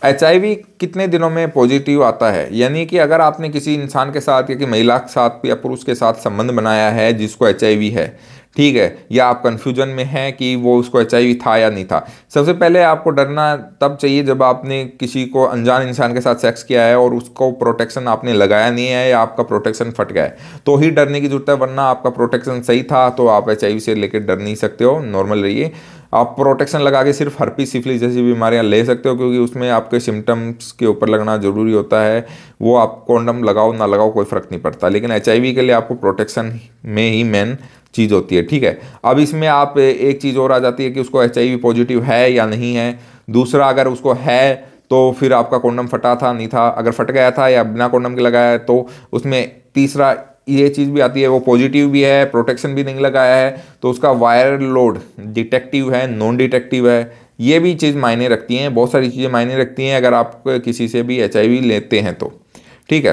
HIV कितने दिनों में पॉजिटिव आता है, यानी कि अगर आपने किसी इंसान के साथ या कि महिला के साथ या पुरुष के साथ संबंध बनाया है जिसको HIV है, ठीक है, या आप कंफ्यूजन में हैं कि वो उसको HIV था या नहीं था, सबसे पहले आपको डरना तब चाहिए जब आपने किसी को अनजान इंसान के साथ सेक्स किया है और उसको प्रोटेक्शन आपने लगाया नहीं है या आपका प्रोटेक्शन फट गया है, तो ही डरने की जरूरत है, वरना आपका प्रोटेक्शन सही था तो आप HIV से लेकर डर नहीं सकते हो, नॉर्मल रहिए। आप प्रोटेक्शन लगा के सिर्फ हर्पीस सिफिलिस जैसी बीमारियां ले सकते हो, क्योंकि उसमें आपके सिम्टम्स के ऊपर लगना जरूरी होता है, वो आप कॉन्डम लगाओ ना लगाओ कोई फ़र्क नहीं पड़ता, लेकिन HIV के लिए आपको प्रोटेक्शन में ही मेन चीज़ होती है, ठीक है। अब इसमें आप एक चीज़ और आ जाती है कि उसको HIV पॉजिटिव है या नहीं है। दूसरा, अगर उसको है तो फिर आपका कॉन्डम फटा था नहीं था, अगर फट गया था या बिना कॉन्डम के लगाया है तो उसमें तीसरा ये चीज़ भी आती है, वो पॉजिटिव भी है, प्रोटेक्शन भी नहीं लगाया है, तो उसका वायरल लोड डिटेक्टिव है नॉन डिटेक्टिव है, ये भी चीज़ मायने रखती हैं, बहुत सारी चीज़ें मायने रखती हैं अगर आप किसी से भी HIV लेते हैं तो, ठीक है।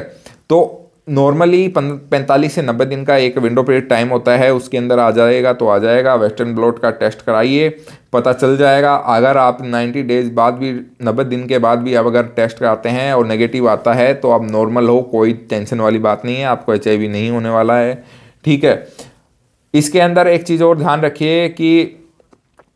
तो नॉर्मली 45 से 90 दिन का एक विंडो पीरियड टाइम होता है, उसके अंदर आ जाएगा तो आ जाएगा। वेस्टर्न ब्लॉट का टेस्ट कराइए, पता चल जाएगा। अगर आप 90 डेज बाद भी 90 दिन के बाद भी आप अगर टेस्ट कराते हैं और नेगेटिव आता है तो आप नॉर्मल हो, कोई टेंशन वाली बात नहीं है, आपको HIV नहीं होने वाला है, ठीक है। इसके अंदर एक चीज़ और ध्यान रखिए कि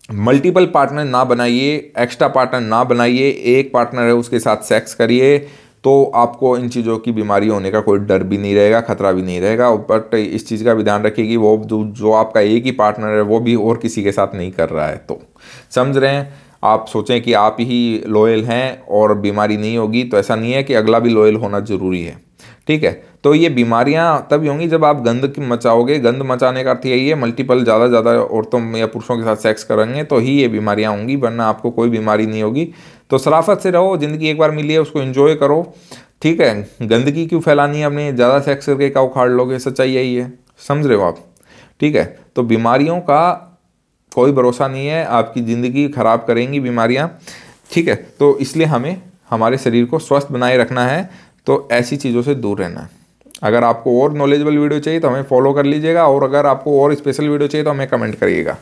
मल्टीपल पार्टनर ना बनाइए, एक्स्ट्रा पार्टनर ना बनाइए, एक पार्टनर है उसके साथ सेक्स करिए, तो आपको इन चीज़ों की बीमारी होने का कोई डर भी नहीं रहेगा, खतरा भी नहीं रहेगा। बट इस चीज़ का भी ध्यान रखिए कि वो जो आपका एक ही पार्टनर है वो भी और किसी के साथ नहीं कर रहा है, तो समझ रहे हैं। आप सोचें कि आप ही लॉयल हैं और बीमारी नहीं होगी, तो ऐसा नहीं है कि अगला भी लॉयल होना ज़रूरी है, ठीक है। तो ये बीमारियां तभी होंगी जब आप गंद मचाओगे। गंद मचाने का अर्थ यही है, मल्टीपल ज़्यादा औरतों या पुरुषों के साथ सेक्स करेंगे तो ही ये बीमारियां होंगी, वरना आपको कोई बीमारी नहीं होगी। तो शराफत से रहो, ज़िंदगी एक बार मिली है उसको एंजॉय करो, ठीक है। गंदगी क्यों फैलानी है, अपने ज़्यादा सेक्स करके क्या उखाड़ लोगे, सच्चाई यही है, समझ रहे हो आप, ठीक है। तो बीमारियों का कोई भरोसा नहीं है, आपकी ज़िंदगी खराब करेंगी बीमारियां, ठीक है। तो इसलिए हमें हमारे शरीर को स्वस्थ बनाए रखना है, तो ऐसी चीज़ों से दूर रहना है। अगर आपको और नॉलेजेबल वीडियो चाहिए तो हमें फॉलो कर लीजिएगा, और अगर आपको और स्पेशल वीडियो चाहिए तो हमें कमेंट करिएगा।